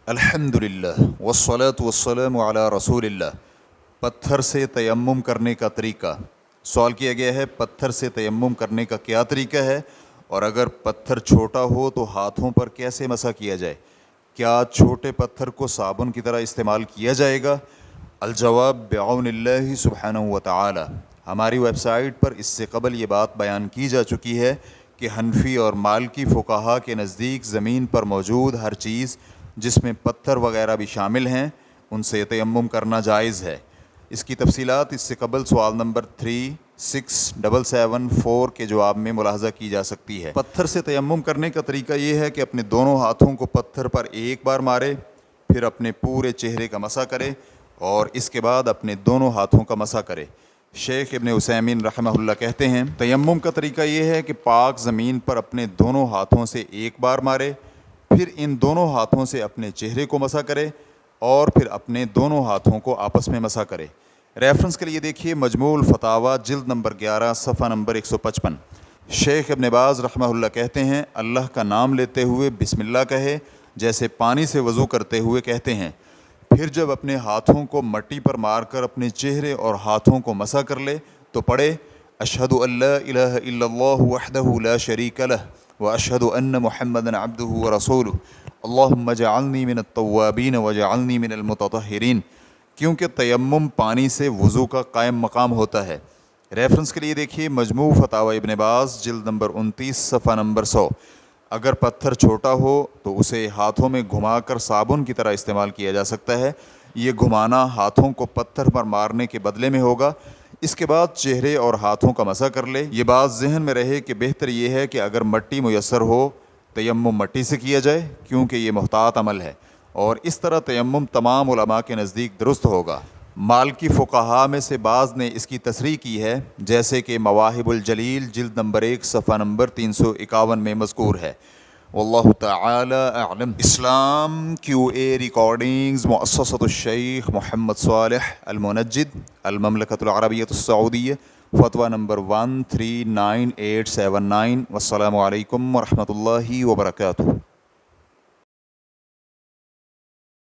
الحمدللہ والصلاة والسلام علی رسول اللہ۔ پتھر سے تیمم کرنے کا طریقہ سوال کیا گیا ہے، پتھر سے تیمم کرنے کا کیا طریقہ ہے، اور اگر پتھر چھوٹا ہو تو ہاتھوں پر کیسے مسح کیا جائے؟ کیا چھوٹے پتھر کو صابن کی طرح استعمال کیا جائے گا؟ الجواب بعون اللہ سبحانہ و تعالی۔ ہماری ویب سائٹ پر اس سے قبل یہ بات بیان کی جا چکی ہے کہ حنفی اور مالکی فقہا کے نزدیک زمین پر موجود ہر چیز جس میں پتھر وغیرہ بھی شامل ہیں ان سے تیمم کرنا جائز ہے۔ اس کی تفصیلات اس سے قبل سوال نمبر 36774 کے جواب میں ملاحظہ کی جا سکتی ہے۔ پتھر سے تیمم کرنے کا طریقہ یہ ہے کہ اپنے دونوں ہاتھوں کو پتھر پر ایک بار مارے، پھر اپنے پورے چہرے کا مسح کرے اور اس کے بعد اپنے دونوں ہاتھوں کا مسح کرے۔ شیخ ابن عثیمین رحمہ اللہ کہتے ہیں تیمم کا طریقہ یہ ہے کہ پاک زمین پر اپنے دونوں ہاتھوں سے ایک بار مارے، پھر ان دونوں ہاتھوں سے اپنے چہرے کو مسح کرے اور پھر اپنے دونوں ہاتھوں کو آپس میں مسح کرے۔ ریفرنس کے لیے دیکھیے مجموع الفتاوی جلد نمبر 11 صفحہ نمبر 155۔ شیخ ابن باز رحمہ اللہ کہتے ہیں اللہ کا نام لیتے ہوئے بسم اللہ کہے جیسے پانی سے وضو کرتے ہوئے کہتے ہیں، پھر جب اپنے ہاتھوں کو مٹی پر مار کر اپنے چہرے اور ہاتھوں کو مسح کر لے تو پڑھے اشہد ان لا الہ الا اللہ وحدہ لا شریک لہ واشہد ان محمدا عبدہ ورسولہ اللہم اجعلنی من التوابین واجعلنی من المتطہرین، کیونکہ تیمم پانی سے وضو کا قائم مقام ہوتا ہے۔ ریفرنس کے لیے دیکھیے مجموع فتاوی ابن باز جلد نمبر 29 صفحہ نمبر 100۔ اگر پتھر چھوٹا ہو تو اسے ہاتھوں میں گھما کر صابن کی طرح استعمال کیا جا سکتا ہے۔ یہ گھمانا ہاتھوں کو پتھر پر مارنے کے بدلے میں ہوگا۔ اس کے بعد چہرے اور ہاتھوں کا مسح کر لے۔ یہ بات ذہن میں رہے کہ بہتر یہ ہے کہ اگر مٹی میسر ہو تیمم مٹی سے کیا جائے، کیونکہ یہ محتاط عمل ہے اور اس طرح تیمم تمام علماء کے نزدیک درست ہوگا۔ مالکی فقہا میں سے بعض نے اس کی تصریح کی ہے، جیسے کہ مواہب الجلیل جلد نمبر 1 صفحہ نمبر 351 میں مذکور ہے۔ واللہ تعالی اعلم۔ اسلام کیو اے ریکارڈنگز مؤسسۃ الشیخ محمد صالح المنجد، المملکۃ العربیۃ السعودیہ، فتویٰ نمبر 139879۔ والسلام علیکم ورحمۃ اللہ وبرکاتہ۔